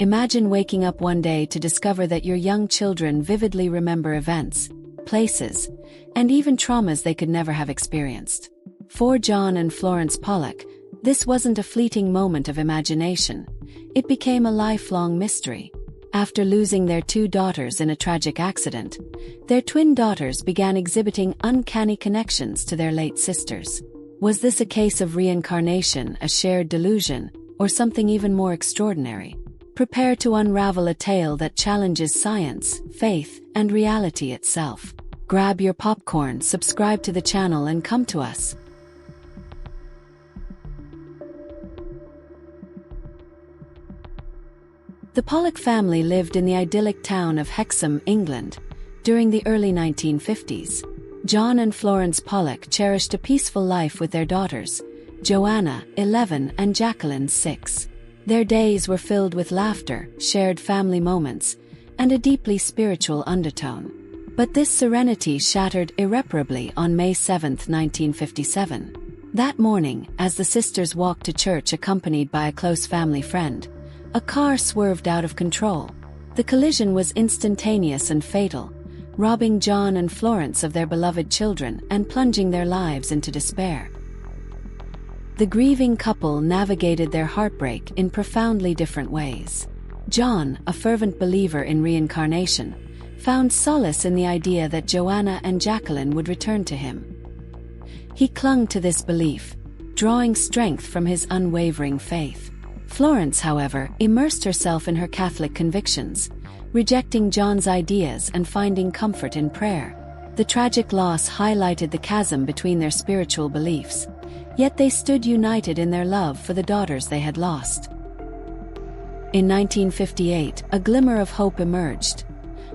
Imagine waking up one day to discover that your young children vividly remember events, places, and even traumas they could never have experienced. For John and Florence Pollock, this wasn't a fleeting moment of imagination. It became a lifelong mystery. After losing their 2 daughters in a tragic accident, their twin daughters began exhibiting uncanny connections to their late sisters. Was this a case of reincarnation, a shared delusion, or something even more extraordinary? Prepare to unravel a tale that challenges science, faith, and reality itself. Grab your popcorn, subscribe to the channel, and come to us. The Pollock family lived in the idyllic town of Hexham, England, during the early 1950s. John and Florence Pollock cherished a peaceful life with their daughters, Joanna, 11, and Jacqueline, 6. Their days were filled with laughter, shared family moments, and a deeply spiritual undertone. But this serenity shattered irreparably on May 7, 1957. That morning, as the sisters walked to church accompanied by a close family friend, a car swerved out of control. The collision was instantaneous and fatal, robbing John and Florence of their beloved children and plunging their lives into despair. The grieving couple navigated their heartbreak in profoundly different ways. John, a fervent believer in reincarnation, found solace in the idea that Joanna and Jacqueline would return to him. He clung to this belief, drawing strength from his unwavering faith. Florence, however, immersed herself in her Catholic convictions, rejecting John's ideas and finding comfort in prayer. The tragic loss highlighted the chasm between their spiritual beliefs, yet they stood united in their love for the daughters they had lost. In 1958, a glimmer of hope emerged.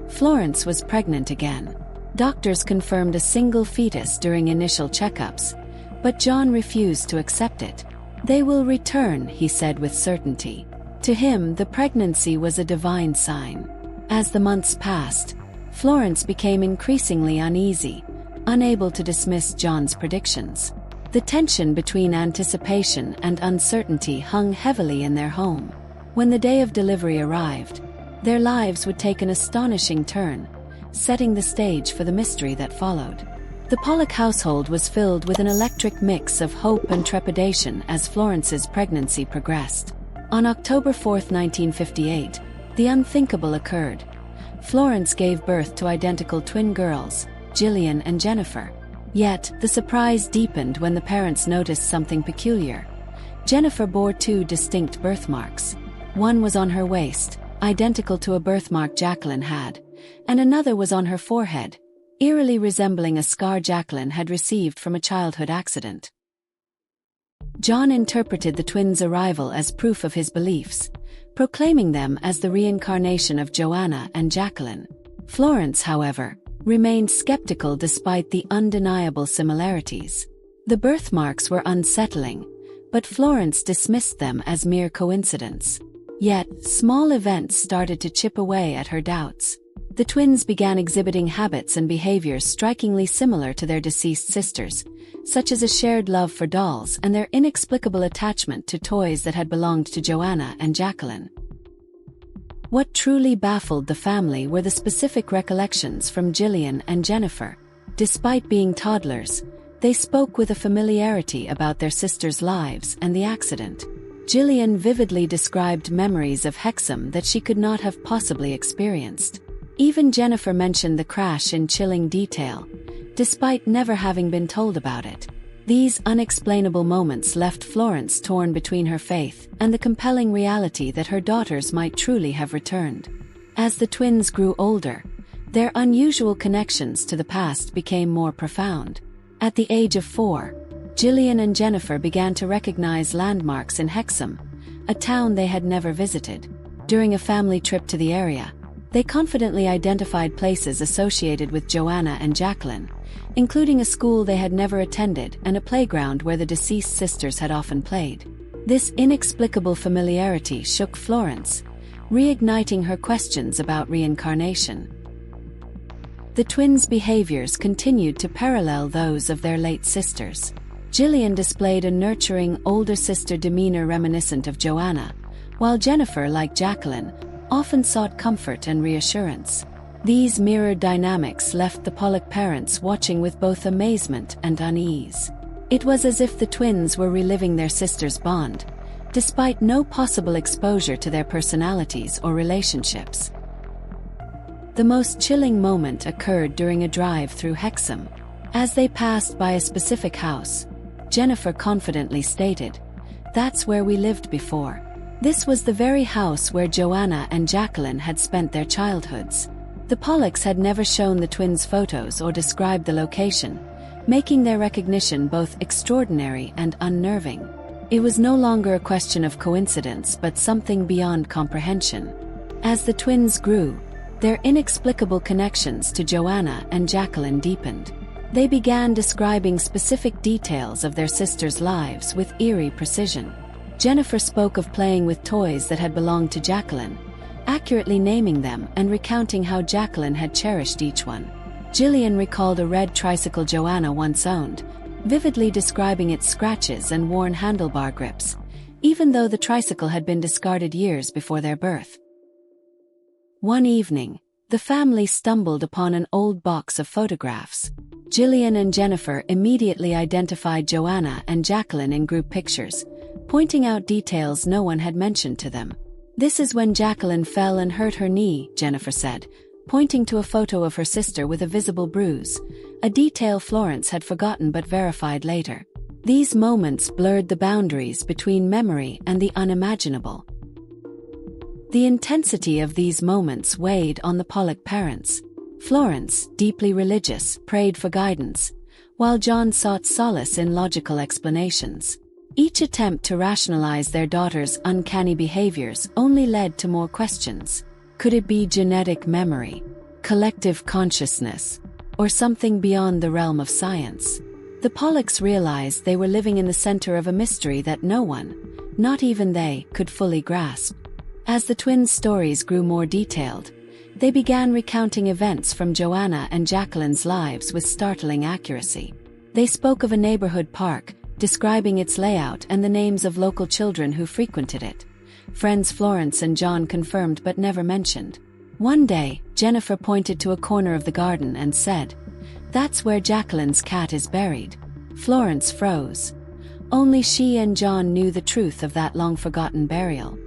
Florence was pregnant again. Doctors confirmed a single fetus during initial checkups, but John refused to accept it. "They will return," he said with certainty. To him, the pregnancy was a divine sign. As the months passed, Florence became increasingly uneasy, unable to dismiss John's predictions. The tension between anticipation and uncertainty hung heavily in their home. When the day of delivery arrived, their lives would take an astonishing turn, setting the stage for the mystery that followed. The Pollock household was filled with an electric mix of hope and trepidation as Florence's pregnancy progressed. On October 4, 1958, the unthinkable occurred. Florence gave birth to identical twin girls, Gillian and Jennifer. Yet, the surprise deepened when the parents noticed something peculiar. Jennifer bore 2 distinct birthmarks. One was on her waist, identical to a birthmark Jacqueline had, and another was on her forehead, eerily resembling a scar Jacqueline had received from a childhood accident. John interpreted the twins' arrival as proof of his beliefs, proclaiming them as the reincarnation of Joanna and Jacqueline. Florence, however, remained skeptical despite the undeniable similarities. The birthmarks were unsettling, but Florence dismissed them as mere coincidence. Yet, small events started to chip away at her doubts. The twins began exhibiting habits and behaviors strikingly similar to their deceased sisters, such as a shared love for dolls and their inexplicable attachment to toys that had belonged to Joanna and Jacqueline. What truly baffled the family were the specific recollections from Gillian and Jennifer. Despite being toddlers, they spoke with a familiarity about their sisters' lives and the accident. Gillian vividly described memories of Hexham that she could not have possibly experienced. Even Jennifer mentioned the crash in chilling detail, despite never having been told about it. These unexplainable moments left Florence torn between her faith and the compelling reality that her daughters might truly have returned. As the twins grew older, their unusual connections to the past became more profound. At the age of 4, Gillian and Jennifer began to recognize landmarks in Hexham, a town they had never visited. During a family trip to the area, they confidently identified places associated with Joanna and Jacqueline, including a school they had never attended and a playground where the deceased sisters had often played. This inexplicable familiarity shook Florence, reigniting her questions about reincarnation. The twins' behaviors continued to parallel those of their late sisters. Gillian displayed a nurturing, older sister demeanor reminiscent of Joanna, while Jennifer, like Jacqueline, often sought comfort and reassurance. These mirrored dynamics left the Pollock parents watching with both amazement and unease. It was as if the twins were reliving their sister's bond, despite no possible exposure to their personalities or relationships. The most chilling moment occurred during a drive through Hexham. As they passed by a specific house, Jennifer confidently stated, "That's where we lived before." This was the very house where Joanna and Jacqueline had spent their childhoods. The Pollocks had never shown the twins photos or described the location, making their recognition both extraordinary and unnerving. It was no longer a question of coincidence but something beyond comprehension. As the twins grew, their inexplicable connections to Joanna and Jacqueline deepened. They began describing specific details of their sisters' lives with eerie precision. Jennifer spoke of playing with toys that had belonged to Jacqueline, accurately naming them and recounting how Jacqueline had cherished each one. Gillian recalled a red tricycle Joanna once owned, vividly describing its scratches and worn handlebar grips, even though the tricycle had been discarded years before their birth. One evening, the family stumbled upon an old box of photographs. Gillian and Jennifer immediately identified Joanna and Jacqueline in group pictures, pointing out details no one had mentioned to them. "This is when Jacqueline fell and hurt her knee," Jennifer said, pointing to a photo of her sister with a visible bruise, a detail Florence had forgotten but verified later. These moments blurred the boundaries between memory and the unimaginable. The intensity of these moments weighed on the Pollock parents. Florence, deeply religious, prayed for guidance, while John sought solace in logical explanations. Each attempt to rationalize their daughter's uncanny behaviors only led to more questions. Could it be genetic memory, collective consciousness, or something beyond the realm of science? The Pollocks realized they were living in the center of a mystery that no one, not even they, could fully grasp. As the twins' stories grew more detailed, they began recounting events from Joanna and Jacqueline's lives with startling accuracy. They spoke of a neighborhood park, describing its layout and the names of local children who frequented it. Friends Florence and John confirmed but never mentioned. One day, Jennifer pointed to a corner of the garden and said, "That's where Jacqueline's cat is buried." Florence froze. Only she and John knew the truth of that long-forgotten burial.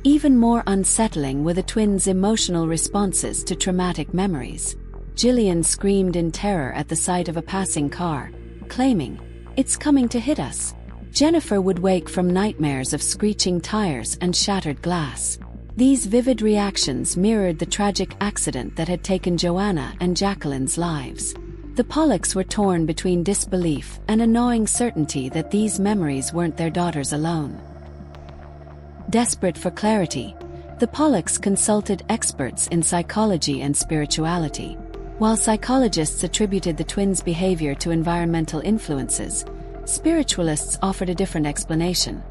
Even more unsettling were the twins' emotional responses to traumatic memories. Gillian screamed in terror at the sight of a passing car, claiming, "It's coming to hit us." Jennifer would wake from nightmares of screeching tires and shattered glass. These vivid reactions mirrored the tragic accident that had taken Joanna and Jacqueline's lives. The Pollocks were torn between disbelief and a gnawing certainty that these memories weren't their daughters alone. Desperate for clarity, the Pollocks consulted experts in psychology and spirituality. While psychologists attributed the twins' behavior to environmental influences, spiritualists offered a different explanation.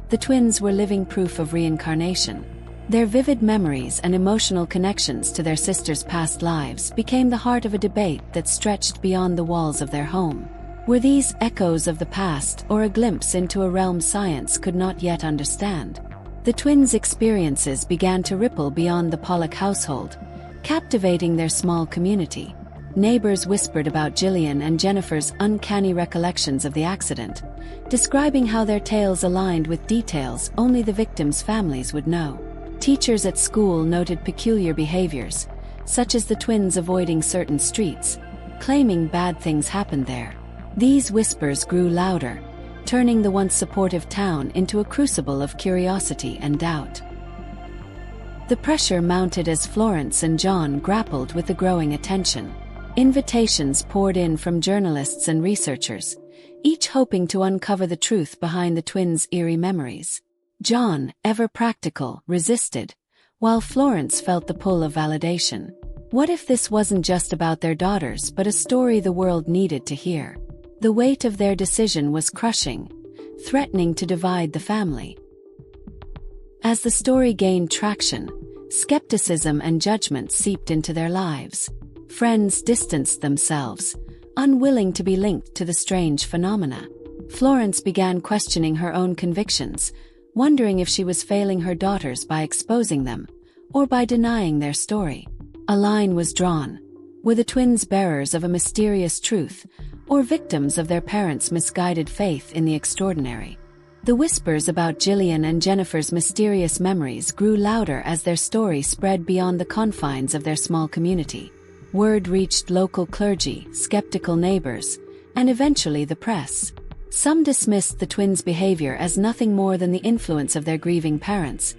The twins were living proof of reincarnation. Their vivid memories and emotional connections to their sisters' past lives became the heart of a debate that stretched beyond the walls of their home. Were these echoes of the past or a glimpse into a realm science could not yet understand? The twins' experiences began to ripple beyond the Pollock household, captivating their small community. Neighbors whispered about Gillian and Jennifer's uncanny recollections of the accident, describing how their tales aligned with details only the victims' families would know. Teachers at school noted peculiar behaviors, such as the twins avoiding certain streets, claiming bad things happened there. These whispers grew louder, turning the once supportive town into a crucible of curiosity and doubt. The pressure mounted as Florence and John grappled with the growing attention. Invitations poured in from journalists and researchers, each hoping to uncover the truth behind the twins' eerie memories. John, ever practical, resisted, while Florence felt the pull of validation. What if this wasn't just about their daughters but a story the world needed to hear? The weight of their decision was crushing, threatening to divide the family. As the story gained traction, skepticism and judgment seeped into their lives. Friends distanced themselves, unwilling to be linked to the strange phenomena. Florence began questioning her own convictions, wondering if she was failing her daughters by exposing them, or by denying their story. A line was drawn. Were the twins bearers of a mysterious truth, or victims of their parents' misguided faith in the extraordinary? The whispers about Gillian and Jennifer's mysterious memories grew louder as their story spread beyond the confines of their small community. Word reached local clergy, skeptical neighbors, and eventually the press. Some dismissed the twins' behavior as nothing more than the influence of their grieving parents,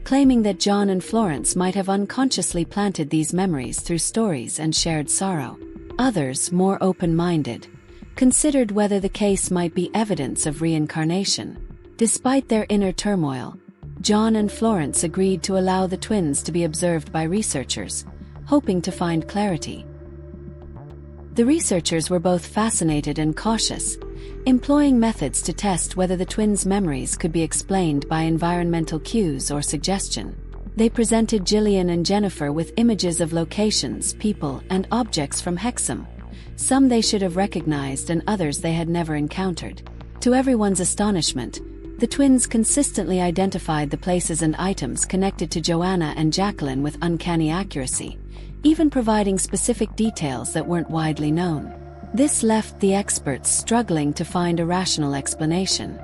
claiming that John and Florence might have unconsciously planted these memories through stories and shared sorrow. Others, more open-minded, considered whether the case might be evidence of reincarnation. Despite their inner turmoil, John and Florence agreed to allow the twins to be observed by researchers, hoping to find clarity. The researchers were both fascinated and cautious, employing methods to test whether the twins' memories could be explained by environmental cues or suggestion. They presented Gillian and Jennifer with images of locations, people, and objects from Hexham. Some they should have recognized and others they had never encountered. To everyone's astonishment, the twins consistently identified the places and items connected to Joanna and Jacqueline with uncanny accuracy, even providing specific details that weren't widely known. This left the experts struggling to find a rational explanation.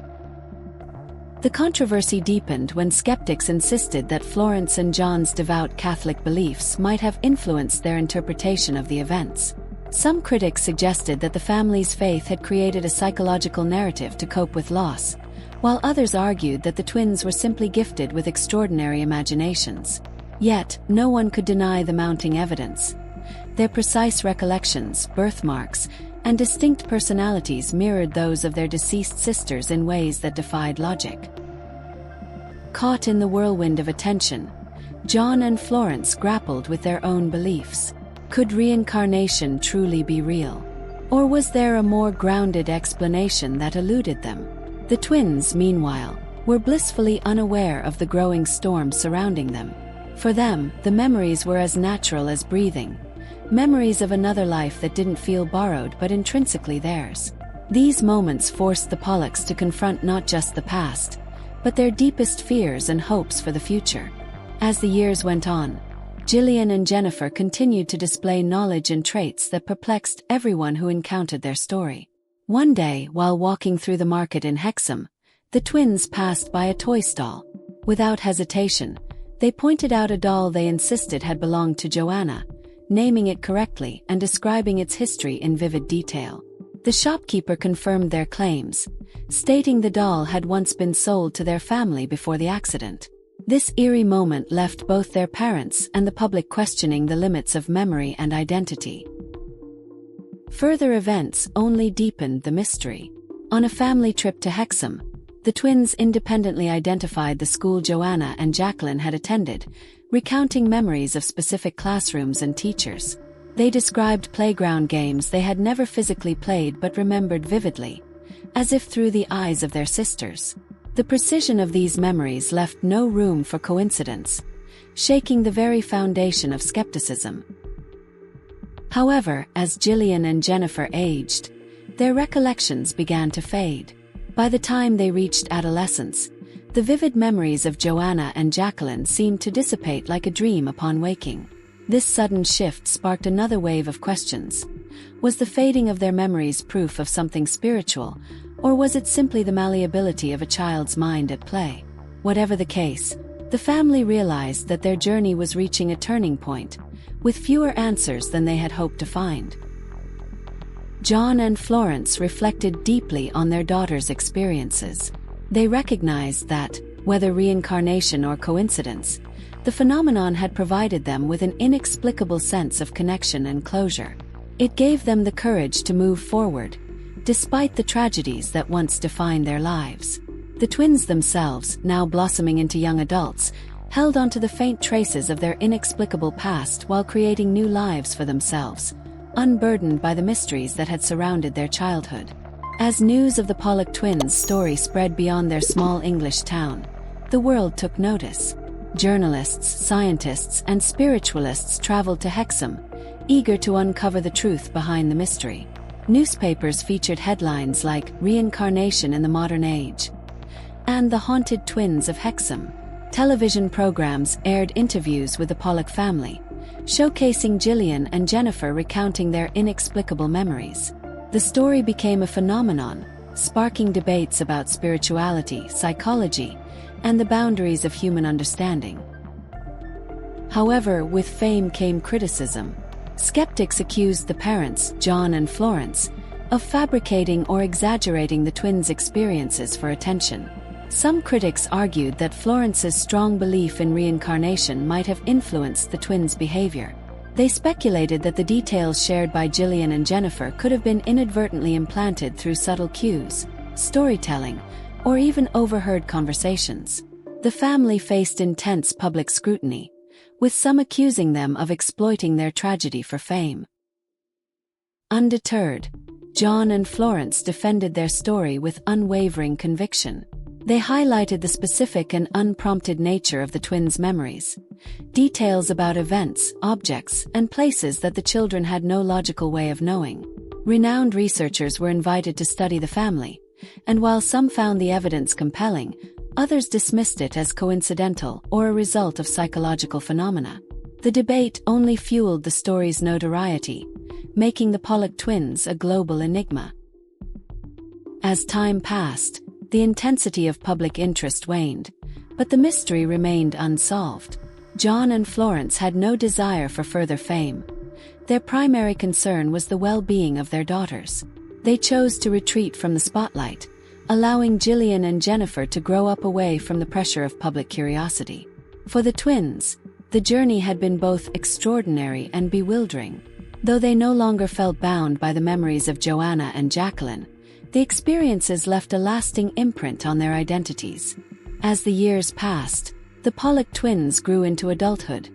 The controversy deepened when skeptics insisted that Florence and John's devout Catholic beliefs might have influenced their interpretation of the events. Some critics suggested that the family's faith had created a psychological narrative to cope with loss, while others argued that the twins were simply gifted with extraordinary imaginations. Yet, no one could deny the mounting evidence. Their precise recollections, birthmarks, and distinct personalities mirrored those of their deceased sisters in ways that defied logic. Caught in the whirlwind of attention, John and Florence grappled with their own beliefs. Could reincarnation truly be real? Or was there a more grounded explanation that eluded them? The twins, meanwhile, were blissfully unaware of the growing storm surrounding them. For them, the memories were as natural as breathing. Memories of another life that didn't feel borrowed but intrinsically theirs. These moments forced the Pollocks to confront not just the past, but their deepest fears and hopes for the future. As the years went on, Gillian and Jennifer continued to display knowledge and traits that perplexed everyone who encountered their story. One day, while walking through the market in Hexham, the twins passed by a toy stall. Without hesitation, they pointed out a doll they insisted had belonged to Joanna, naming it correctly and describing its history in vivid detail. The shopkeeper confirmed their claims, stating the doll had once been sold to their family before the accident. This eerie moment left both their parents and the public questioning the limits of memory and identity. Further events only deepened the mystery. On a family trip to Hexham, the twins independently identified the school Joanna and Jacqueline had attended, recounting memories of specific classrooms and teachers. They described playground games they had never physically played but remembered vividly, as if through the eyes of their sisters. The precision of these memories left no room for coincidence, shaking the very foundation of skepticism. However, as Gillian and Jennifer aged, their recollections began to fade. By the time they reached adolescence, the vivid memories of Joanna and Jacqueline seemed to dissipate like a dream upon waking. This sudden shift sparked another wave of questions. Was the fading of their memories proof of something spiritual, or was it simply the malleability of a child's mind at play? Whatever the case, the family realized that their journey was reaching a turning point, with fewer answers than they had hoped to find. John and Florence reflected deeply on their daughter's experiences. They recognized that, whether reincarnation or coincidence, the phenomenon had provided them with an inexplicable sense of connection and closure. It gave them the courage to move forward, despite the tragedies that once defined their lives. The twins themselves, now blossoming into young adults, held onto the faint traces of their inexplicable past while creating new lives for themselves, unburdened by the mysteries that had surrounded their childhood. As news of the Pollock twins' story spread beyond their small English town, the world took notice. Journalists, scientists, and spiritualists traveled to Hexham, eager to uncover the truth behind the mystery. Newspapers featured headlines like "Reincarnation in the Modern Age," and The Haunted Twins of Hexham. Television programs aired interviews with the Pollock family, showcasing Gillian and Jennifer recounting their inexplicable memories. The story became a phenomenon, sparking debates about spirituality, psychology, and the boundaries of human understanding. However, with fame came criticism. Skeptics accused the parents, John and Florence, of fabricating or exaggerating the twins' experiences for attention. Some critics argued that Florence's strong belief in reincarnation might have influenced the twins' behavior. They speculated that the details shared by Gillian and Jennifer could have been inadvertently implanted through subtle cues, storytelling, or even overheard conversations. The family faced intense public scrutiny, with some accusing them of exploiting their tragedy for fame. Undeterred, John and Florence defended their story with unwavering conviction. They highlighted the specific and unprompted nature of the twins' memories, details about events, objects, and places that the children had no logical way of knowing. Renowned researchers were invited to study the family, and while some found the evidence compelling, others dismissed it as coincidental or a result of psychological phenomena. The debate only fueled the story's notoriety, making the Pollock twins a global enigma. As time passed, the intensity of public interest waned, but the mystery remained unsolved. John and Florence had no desire for further fame. Their primary concern was the well-being of their daughters. They chose to retreat from the spotlight, allowing Gillian and Jennifer to grow up away from the pressure of public curiosity. For the twins, the journey had been both extraordinary and bewildering. Though they no longer felt bound by the memories of Joanna and Jacqueline, the experiences left a lasting imprint on their identities. As the years passed, the Pollock twins grew into adulthood,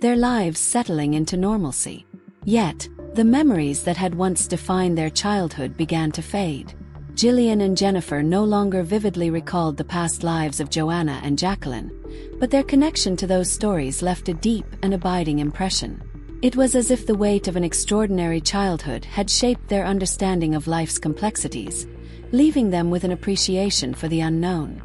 their lives settling into normalcy. Yet, the memories that had once defined their childhood began to fade. Gillian and Jennifer no longer vividly recalled the past lives of Joanna and Jacqueline, but their connection to those stories left a deep and abiding impression. It was as if the weight of an extraordinary childhood had shaped their understanding of life's complexities, leaving them with an appreciation for the unknown.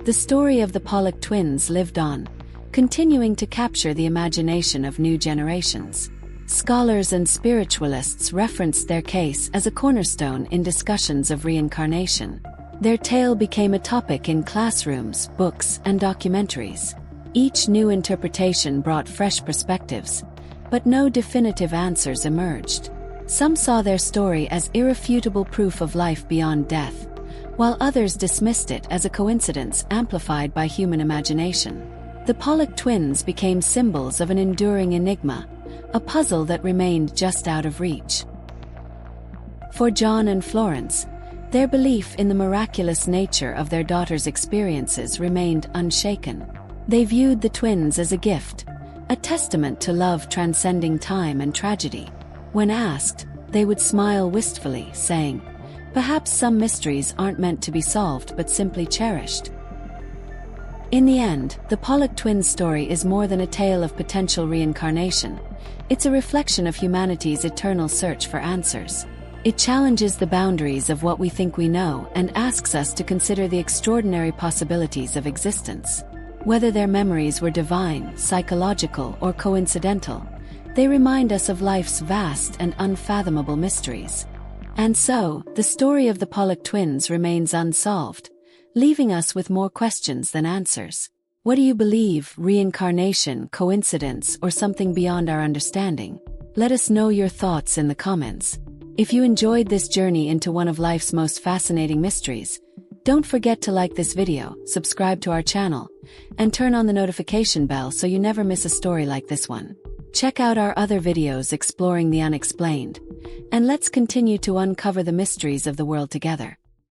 The story of the Pollock twins lived on, continuing to capture the imagination of new generations. Scholars and spiritualists referenced their case as a cornerstone in discussions of reincarnation. Their tale became a topic in classrooms, books, and documentaries. Each new interpretation brought fresh perspectives, but no definitive answers emerged. Some saw their story as irrefutable proof of life beyond death, while others dismissed it as a coincidence amplified by human imagination. The Pollock twins became symbols of an enduring enigma, a puzzle that remained just out of reach. For John and Florence, their belief in the miraculous nature of their daughter's experiences remained unshaken. They viewed the twins as a gift, a testament to love transcending time and tragedy. When asked, they would smile wistfully, saying, "Perhaps some mysteries aren't meant to be solved but simply cherished." In the end, the Pollock twins' story is more than a tale of potential reincarnation. It's a reflection of humanity's eternal search for answers. It challenges the boundaries of what we think we know and asks us to consider the extraordinary possibilities of existence. Whether their memories were divine, psychological, or coincidental, they remind us of life's vast and unfathomable mysteries. And so, the story of the Pollock twins remains unsolved, leaving us with more questions than answers. What do you believe, reincarnation, coincidence, or something beyond our understanding? Let us know your thoughts in the comments. If you enjoyed this journey into one of life's most fascinating mysteries, don't forget to like this video, subscribe to our channel, and turn on the notification bell so you never miss a story like this one. Check out our other videos exploring the unexplained, and let's continue to uncover the mysteries of the world together.